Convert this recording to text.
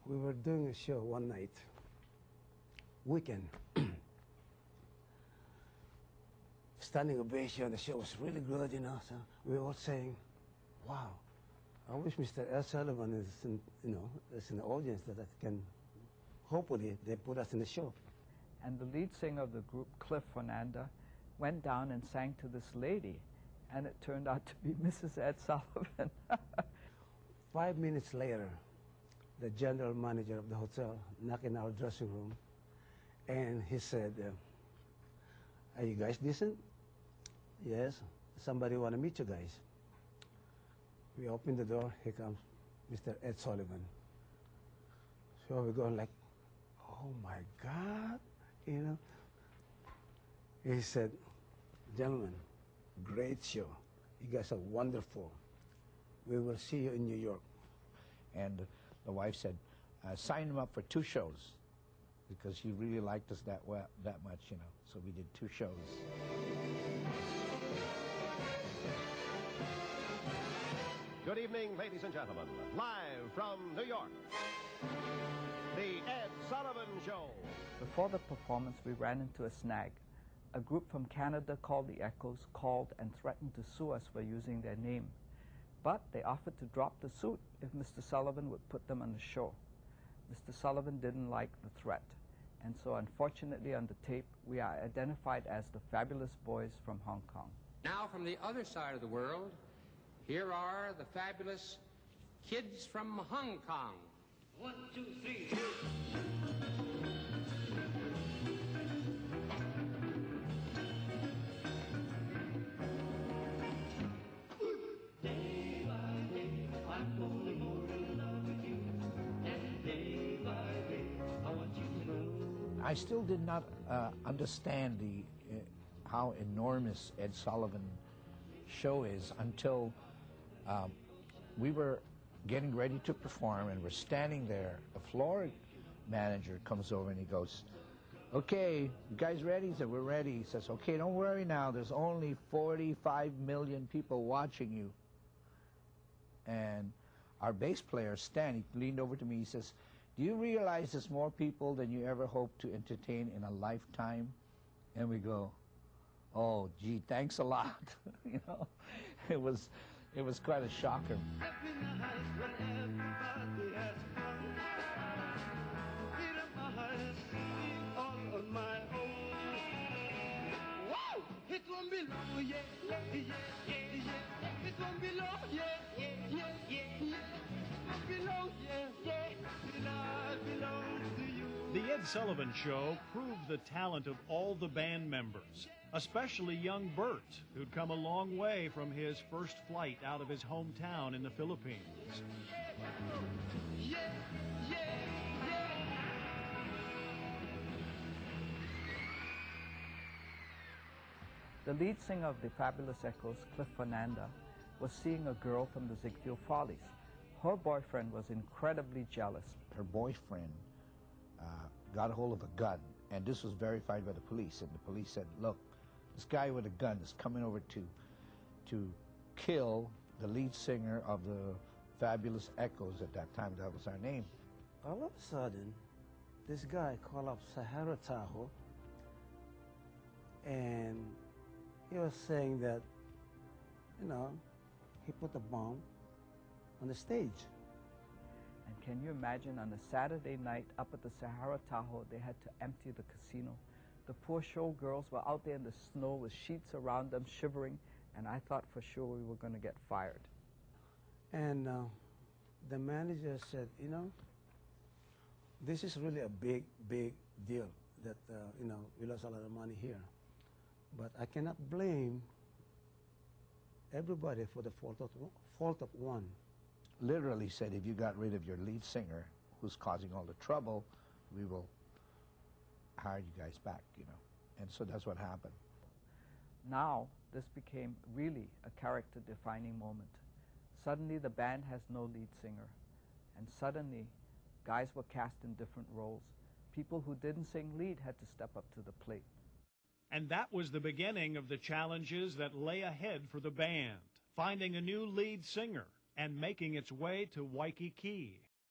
We were doing a show one night, weekend. Standing ovation, the show was really good, you know, so we were all saying, wow, I wish Mr. Ed Sullivan is is in the audience that can, hopefully, they put us in the show. And the lead singer of the group, Cliff Fernanda, went down and sang to this lady, and it turned out to be Mrs. Ed Sullivan. 5 minutes later, the general manager of the hotel knocked in our dressing room, and he said, are you guys decent? Yes, somebody want to meet you guys. We open the door, here comes Mr. Ed Sullivan. So we're going like, oh my God, you know. He said, gentlemen, great show. You guys are wonderful. We will see you in New York. And the wife said, sign him up for 2 shows, because he really liked us that much, you know. So we did 2 shows. Good evening, ladies and gentlemen. Live from New York, the Ed Sullivan Show. Before the performance, we ran into a snag. A group from Canada called the Echoes called and threatened to sue us for using their name. But they offered to drop the suit if Mr. Sullivan would put them on the show. Mr. Sullivan didn't like the threat, and so unfortunately on the tape we are identified as the Fabulous Boys from Hong Kong. Now from the other side of the world, here are the Fabulous Kids from Hong Kong. 1, 2, 3, 4. Day by day, I'm falling more in love with you, and day by day, I want you to know. I still did not understand how enormous Ed Sullivan show is until we were getting ready to perform, and we're standing there. The floor manager comes over and he goes, okay, you guys ready? He said, we're ready. He says, okay, don't worry now. There's only 45 million people watching you. And our bass player, Stan, he leaned over to me. He says, do you realize there's more people than you ever hoped to entertain in a lifetime? And we go, oh, gee, thanks a lot. You know, it was quite a shocker. It won't be long, yeah, yeah, yeah, yeah. It won't be long, yeah, yeah, yeah, yeah, yeah. It won't be long, yeah, yeah. It belongs to you. The Ed Sullivan Show proved the talent of all the band members, especially young Bert, who'd come a long way from his first flight out of his hometown in the Philippines. Yeah, yeah, yeah. The lead singer of the Fabulous Echoes, Cliff Fernanda, was seeing a girl from the Ziegfeld Follies. Her boyfriend was incredibly jealous. Her boyfriend got a hold of a gun, and this was verified by the police. And the police said, look, this guy with a gun is coming over to kill the lead singer of the Fabulous Echoes. At that time, that was our name. All of a sudden, this guy called up Sahara Tahoe, and he was saying that, you know, he put a bomb on the stage. And can you imagine, on a Saturday night up at the Sahara Tahoe, they had to empty the casino. The poor showgirls were out there in the snow with sheets around them, shivering, and I thought for sure we were going to get fired. And the manager said, you know, this is really a big, big deal that, you know, we lost a lot of money here. But I cannot blame everybody for the fault of one. Literally said, if you got rid of your lead singer, who's causing all the trouble, we will hire you guys back, you know. And so that's what happened. Now, this became really a character-defining moment. Suddenly, the band has no lead singer. And suddenly, guys were cast in different roles. People who didn't sing lead had to step up to the plate. And that was the beginning of the challenges that lay ahead for the band, finding a new lead singer and making its way to Waikiki.